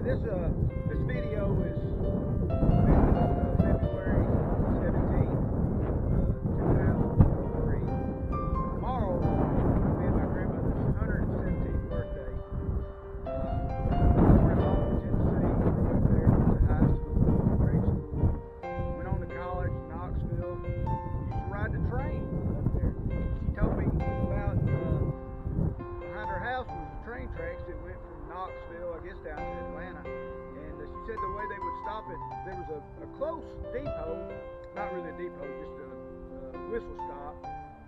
This video is February 17th, 2023. Tomorrow will be my grandmother's 117th birthday. We're in Longview, Tennessee. Grew up there, went to high school, grade school. Went on to college in Knoxville. Used to ride the train up there. She told me about behind her house was the train tracks that went from Knoxville, I guess, down to Atlanta. And she said the way they would stop it, there was a close depot, not really a depot, just a whistle stop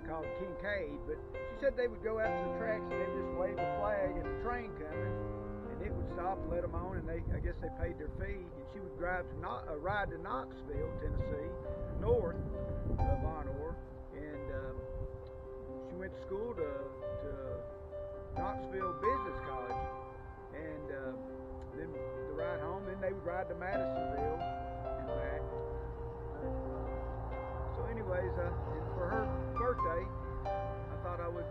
called Kincaid. But she said they would go out to the tracks and they'd just wave a flag at the train coming, and it would stop and let them on. And I guess they paid their fee. And she would ride to Knoxville, Tennessee, north of Von Orr, and she went to school to Knoxville Business College, and then the ride home, then they would ride to Madisonville and back. So anyways, for her birthday, I thought I would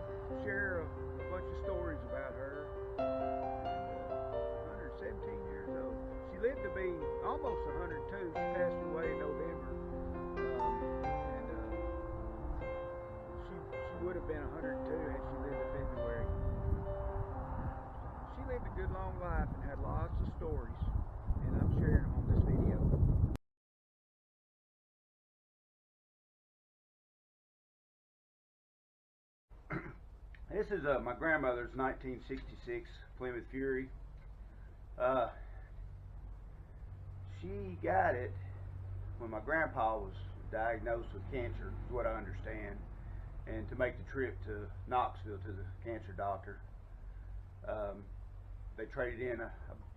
share a bunch of stories about her. 117 years old. She lived to be almost 102. She passed away in November, and she would have been 102 had she lived in February. She lived a good long life and had lots of stories, and I'm sharing them on this video. This is my grandmother's 1966 Plymouth Fury. She got it when my grandpa was diagnosed with cancer, is what I understand, and to make the trip to Knoxville to the cancer doctor. They traded in, I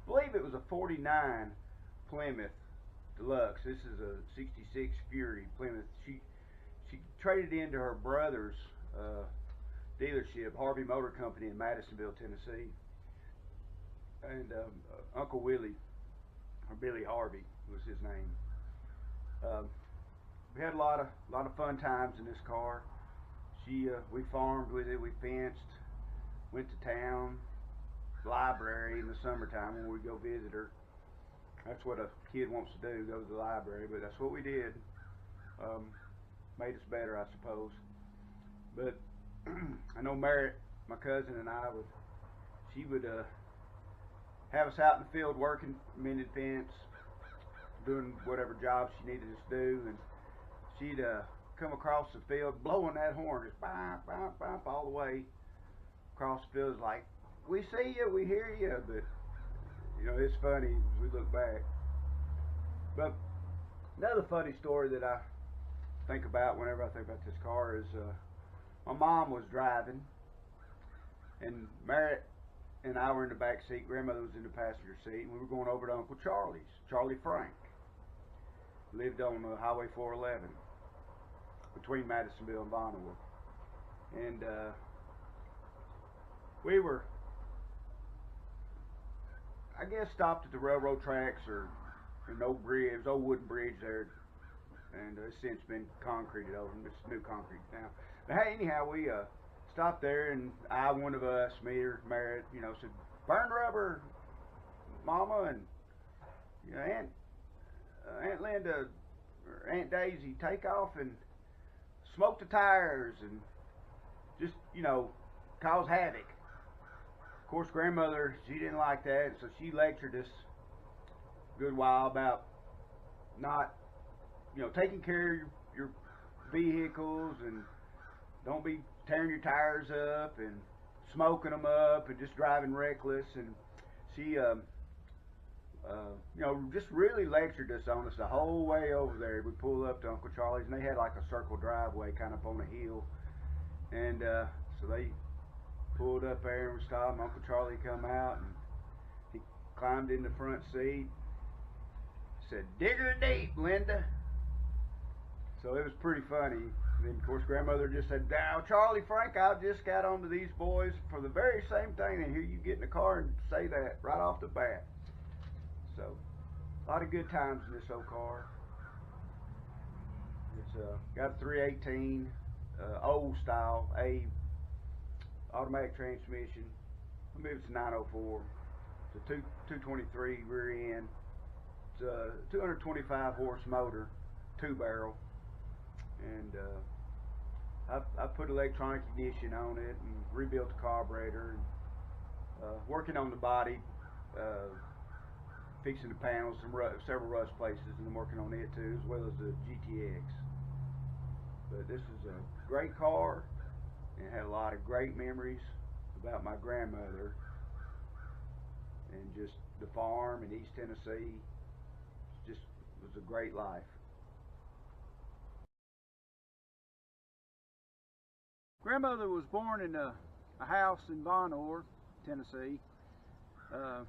believe it was a 49 Plymouth Deluxe. This is a 66 Fury Plymouth. She traded into her brother's dealership, Harvey Motor Company in Madisonville, Tennessee. And Uncle Willie, or Billy Harvey was his name. We had a lot of fun times in this car. We farmed with it, we fenced, went to town, library in the summertime when we go visit her. That's what a kid wants to do, go to the library, but that's what we did. Made us better, I suppose. But I know Merritt, my cousin, and she would have us out in the field working, mending fence, doing whatever job she needed us to do, and she'd come across the field blowing that horn, just bop, bop, bop, all the way across the field. It's like, we see you, we hear you, but it's funny as we look back. But another funny story that I think about whenever I think about this car is my mom was driving, and Merritt and I were in the back seat. Grandmother was in the passenger seat, and we were going over to Uncle Charlie's. Charlie Frank lived on Highway 411 between Madisonville and Von Orr. And we were, I guess, stopped at the railroad tracks or an old bridge, it was an old wooden bridge there, and it's since been concreted over. It's new concrete now. But hey, anyhow, we stopped there, and one of us, me or Merritt, said, "Burn rubber, Mama," and Aunt Linda or Aunt Daisy, take off and smoke the tires and just cause havoc. Of course, Grandmother, she didn't like that, so she lectured us a good while about not taking care of your vehicles, and don't be tearing your tires up and smoking them up and just driving reckless. And she just really lectured us on us the whole way over there. We pulled up to Uncle Charlie's, and they had like a circle driveway kind of up on a hill, and so they pulled up there and we stopped, and Uncle Charlie come out, and he climbed in the front seat, said, "Dig her deep, Linda." So it was pretty funny. And then, of course, Grandmother just said, "Now, Charlie Frank, I just got onto these boys for the very same thing, and here you get in the car and say that right off the bat." So, a lot of good times in this old car. It's got a 318, old style, automatic transmission. I believe it's 904. It's a 223 rear end. It's a 225 horse motor, 2-barrel, and I put electronic ignition on it and rebuilt the carburetor. And, working on the body, fixing the panels, several rust places, and I'm working on it too, as well as the GTX. But this is a great car, and had a lot of great memories about my grandmother and just the farm in East Tennessee. Just was a great life. Grandmother was born in a house in Von Orr, Tennessee. I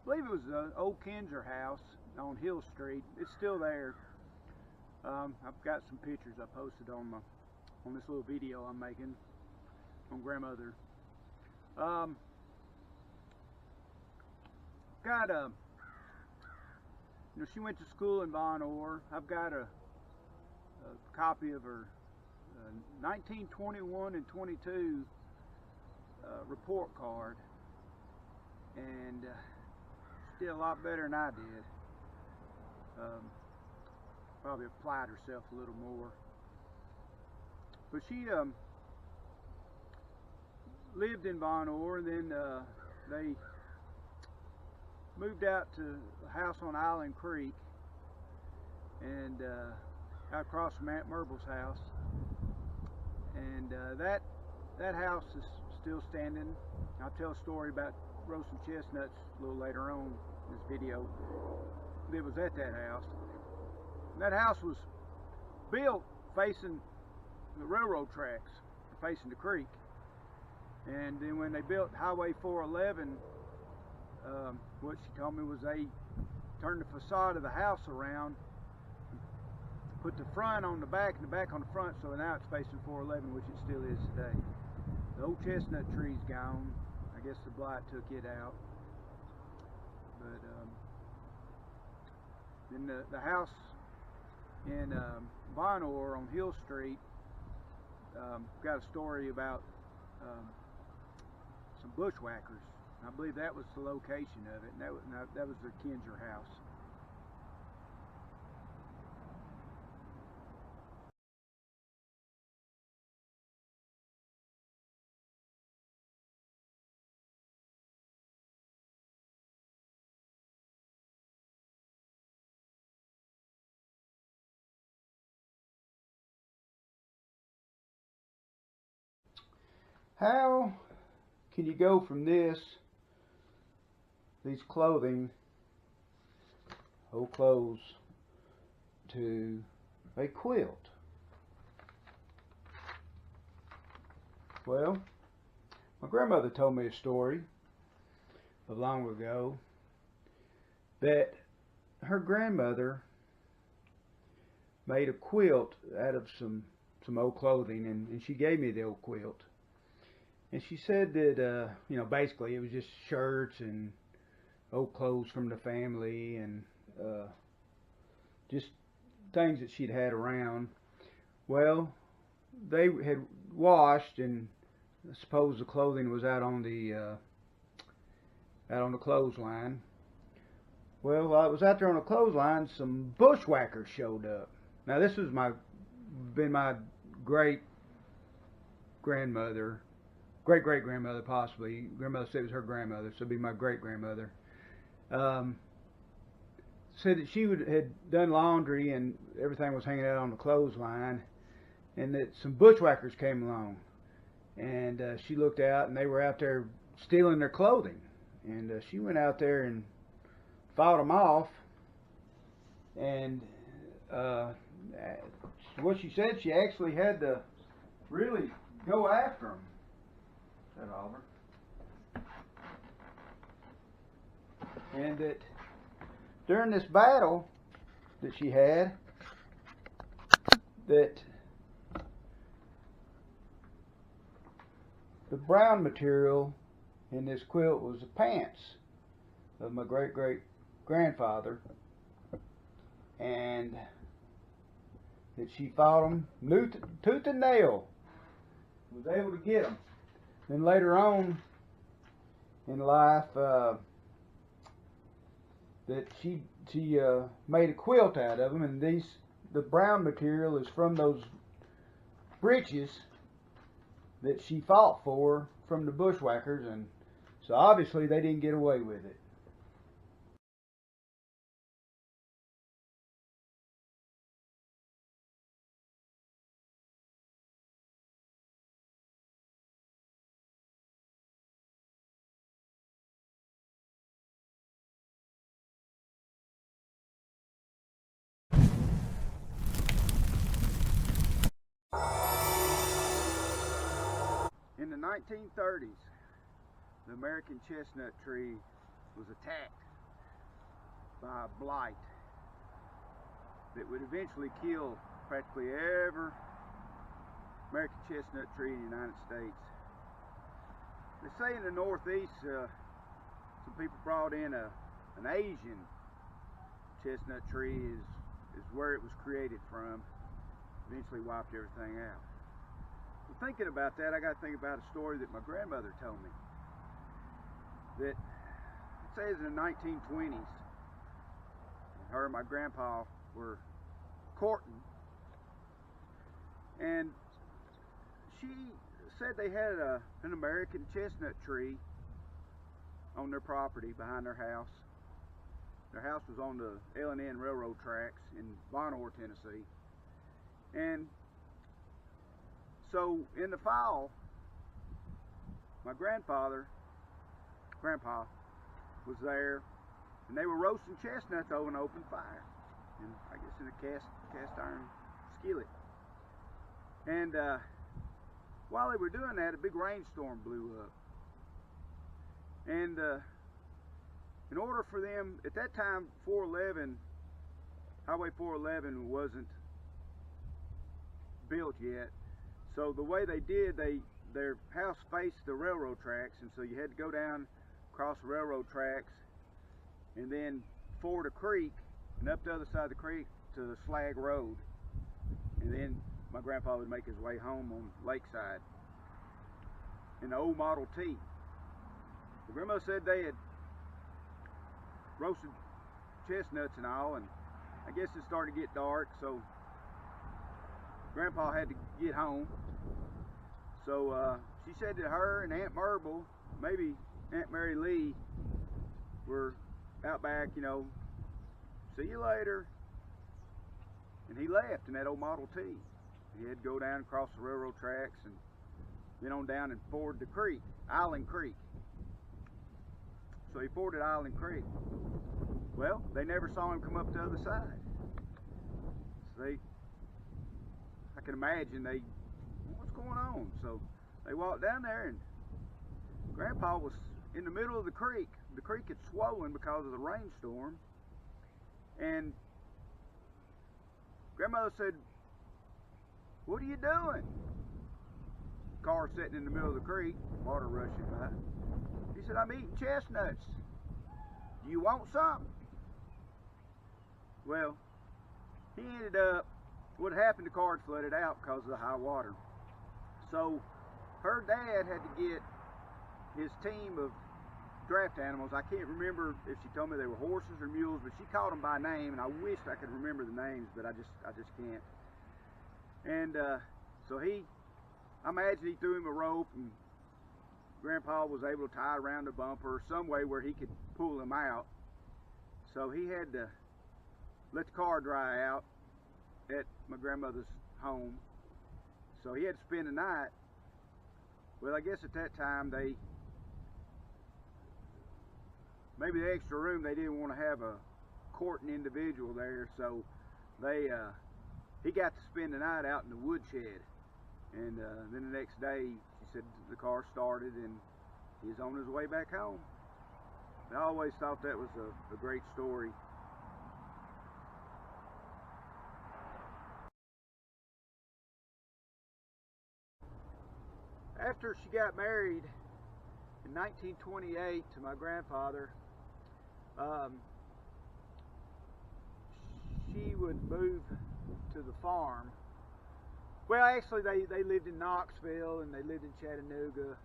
believe it was an old Kinzer house on Hill Street. It's still there. I've got some pictures I posted on this little video I'm making on grandmother. She went to school in Von Orr. I've got a copy of her 1921 and 22 report card, and she did a lot better than I did. Probably applied herself a little more, but she lived in Von Orr, and then they moved out to a house on Island Creek, and out across from Aunt Merble's house, and that house is still standing. I'll tell a story about roasting chestnuts a little later on in this video. It was at that house. And that house was built facing the railroad tracks, facing the creek. And then when they built Highway 411, what she told me was they turned the facade of the house around, put the front on the back and the back on the front, so now it's facing 411, which it still is today. The old chestnut tree's gone. I guess the blight took it out. But then the house in Von Orr on Hill Street, got a story about some bushwhackers. I believe that was the location of it, and that was their Kinzer house. How can you go from these clothing, old clothes, to a quilt? Well, my grandmother told me a story of long ago that her grandmother made a quilt out of some old clothing, and she gave me the old quilt. And she said that, basically it was just shirts and old clothes from the family, and just things that she'd had around. Well, they had washed, and I suppose the clothing was out on the clothesline. Well, while I was out there on the clothesline, some bushwhackers showed up. Now, this was been my great grandmother. Great-great-grandmother, possibly. Grandmother said it was her grandmother, so it'd be my great-grandmother. Said that she had done laundry and everything was hanging out on the clothesline, and that some bushwhackers came along. And she looked out, and they were out there stealing their clothing. And she went out there and fought them off. And what she said, she actually had to really go after them. That Oliver. And that during this battle that she had, that the brown material in this quilt was the pants of my great-great-grandfather, and that she fought them tooth and nail, was able to get them. Then later on in life, that she made a quilt out of them, and the brown material is from those breeches that she fought for from the bushwhackers, and so obviously they didn't get away with it. In the 1930s, the American chestnut tree was attacked by a blight that would eventually kill practically every American chestnut tree in the United States. They say in the Northeast, some people brought in an Asian chestnut tree is where it was created from. Eventually wiped everything out. Well, thinking about that, I got to think about a story that my grandmother told me. That it says in the 1920s, her and my grandpa were courting, and she said they had an American chestnut tree on their property behind their house. Their house was on the L&N railroad tracks in Von Orr, Tennessee. And so in the fall, my grandpa was there, and they were roasting chestnuts over an open fire, and I guess in a cast iron skillet. And while they were doing that, a big rainstorm blew up. And in order for them, at that time, Highway 411 wasn't built yet. So the way they did, their house faced the railroad tracks, and so you had to go down across the railroad tracks and then ford a creek and up the other side of the creek to the Slag Road. And then my grandpa would make his way home on Lakeside in the old Model T. The grandma said they had roasted chestnuts and all, and I guess it started to get dark, so Grandpa had to get home. So she said that her and Aunt Marble, maybe Aunt Mary Lee, were out back, see you later. And he left in that old Model T. He had to go down across the railroad tracks and then on down and ford the creek, Island Creek. So he forded Island Creek. Well, they never saw him come up the other side. So I can imagine what's going on? So they walked down there, and Grandpa was in the middle of the creek. The creek had swollen because of the rainstorm. And Grandmother said, "What are you doing?" Car sitting in the middle of the creek, water rushing by. He said, "I'm eating chestnuts. Do you want some?" Well, he ended up, what happened, the car had flooded out because of the high water. So her dad had to get his team of draft animals. I can't remember if she told me they were horses or mules, but she called them by name, and I wished I could remember the names, but I just can't. And so I imagine he threw him a rope, and Grandpa was able to tie around the bumper some way where he could pull him out. So he had to let the car dry out at my grandmother's home. So he had to spend the night. Well, I guess at that time maybe the extra room, they didn't want to have a courting individual there, so he got to spend the night out in the woodshed. And then the next day, she said the car started and he was on his way back home. I always thought that was a great story. After she got married in 1928 to my grandfather, she would move to the farm. Well, actually, they lived in Knoxville and they lived in Chattanooga,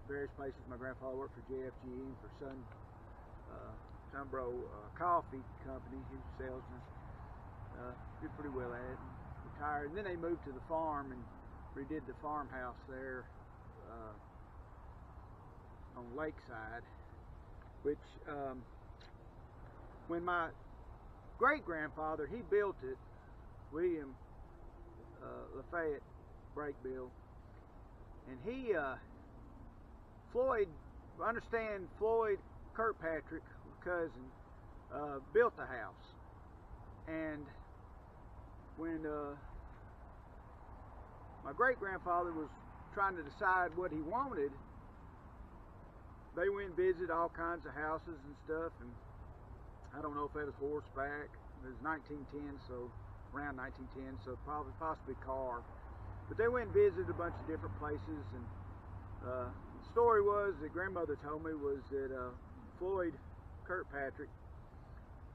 various places. My grandfather worked for JFG and for Sun Sunbro Coffee Company. He was a salesman. Did pretty well at it. Retired. And then they moved to the farm and redid the farmhouse there on Lakeside, which when my great-grandfather, he built it, William Lafayette Brakebill, and he Floyd, I understand Floyd Kirkpatrick, cousin, built the house. And when my great-grandfather was trying to decide what he wanted, they went and visited all kinds of houses and stuff, and I don't know if that was horseback. It was 1910, so around 1910, so probably possibly car. But they went and visited a bunch of different places, and the story was that grandmother told me was that Floyd Kirkpatrick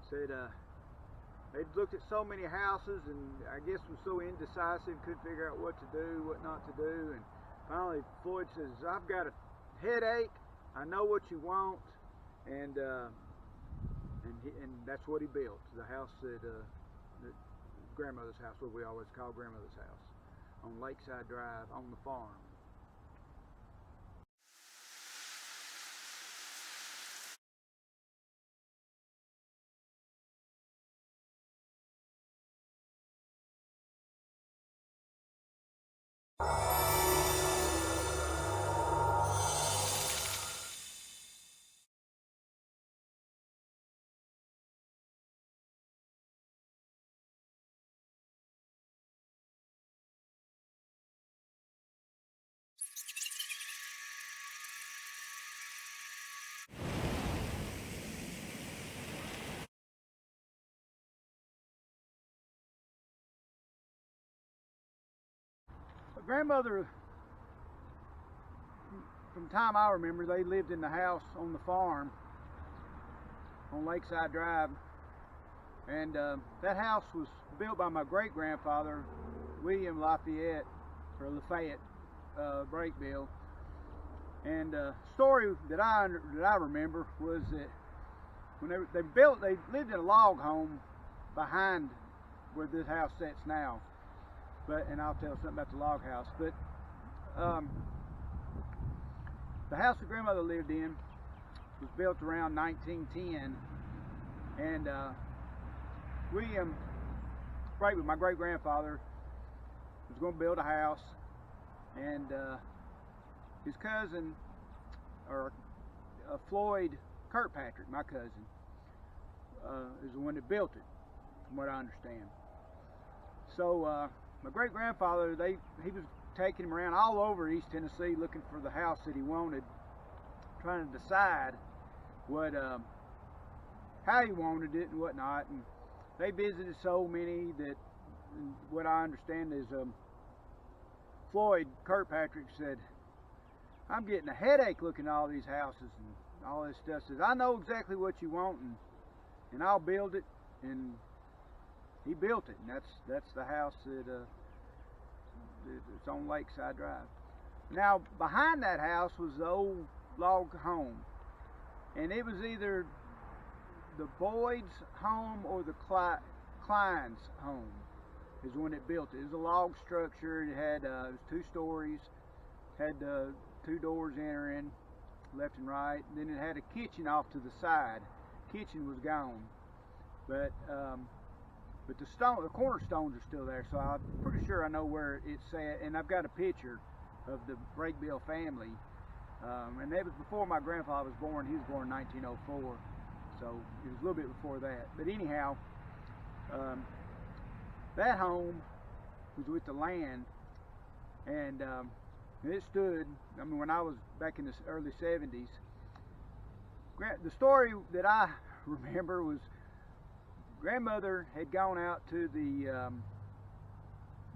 said they'd looked at so many houses and I guess was so indecisive, couldn't figure out what to do, what not to do, and finally Floyd says, "I've got a headache, I know what you want," and that's what he built, the house that grandmother's house, what we always call grandmother's house, on Lakeside Drive on the farm. But grandmother, from the time I remember, they lived in the house on the farm on Lakeside Drive, and that house was built by my great-grandfather William Lafayette Brakebill. And the story that I remember was that when they lived in a log home behind where this house sits now. And I'll tell something about the log house. But the house that grandmother lived in was built around 1910, and William Brakebill, my great-grandfather, was going to build a house, and his cousin, or Floyd Kirkpatrick, my cousin, is the one that built it, from what I understand. So my great-grandfather, he was taking him around all over East Tennessee looking for the house that he wanted, trying to decide what how he wanted it and whatnot. And they visited so many that, what I understand is Floyd Kirkpatrick said, "I'm getting a headache looking at all these houses and all this stuff." Says, "I know exactly what you want, and I'll build it." And he built it, and that's the house that it's on Lakeside Drive. Now behind that house was the old log home, and it was either the Boyd's home or the Klein's home is when it built it. It was a log structure. It had it was 2 stories, had 2 doors entering, left and right. And then it had a kitchen off to the side. Kitchen was gone, but the cornerstones are still there. So I'm pretty sure I know where it's at. And I've got a picture of the Brakebill family. And that was before my grandfather was born. He was born in 1904, so it was a little bit before that. But anyhow, that home was with the land, and it stood, I mean, when I was back in the early 70s, the story that I remember was grandmother had gone out to the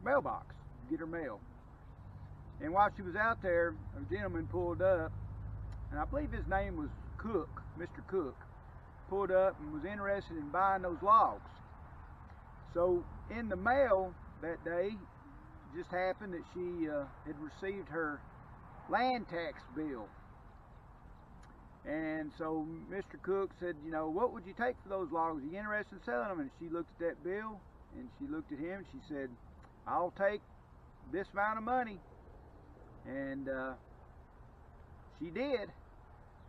mailbox to get her mail. And while she was out there, a gentleman pulled up, and I believe his name was Cook, Mr. Cook, pulled up and was interested in buying those logs. So in the mail that day, it just happened that she had received her land tax bill. And so Mr. Cook said, you know, what would you take for those logs? Are you interested in selling them? And she looked at that bill, and she looked at him, and she said, I'll take this amount of money. And she did.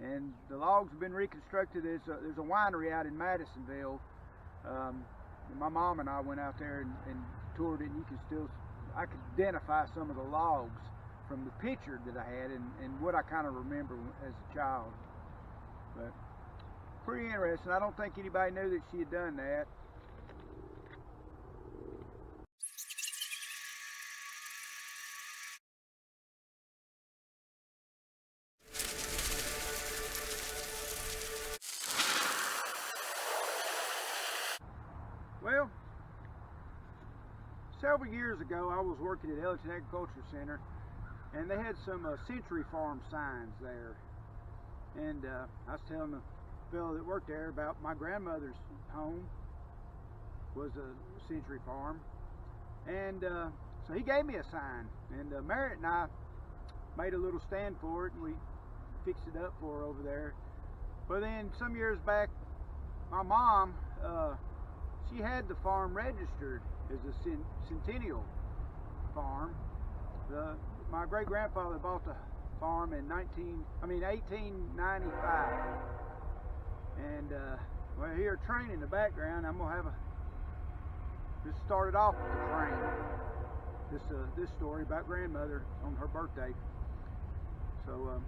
And the logs have been reconstructed. There's a winery out in Madisonville. My mom and I went out there and toured it, and I could identify some of the logs from the picture that I had and what I kind of remember as a child. But pretty interesting. I don't think anybody knew that she had done that. Well, several years ago I was working at Ellington Agriculture Center, and they had some Century Farm signs there. And I was telling the fellow that worked there about my grandmother's home was a Century Farm. And so he gave me a sign, and Merritt and I made a little stand for it, and we fixed it up for her over there. But then some years back, my mom, she had the farm registered as a centennial farm. My great-grandfather bought the farm in 1895. And well, here a train in the background. I'm gonna have just started off with the train. This story about grandmother on her birthday. So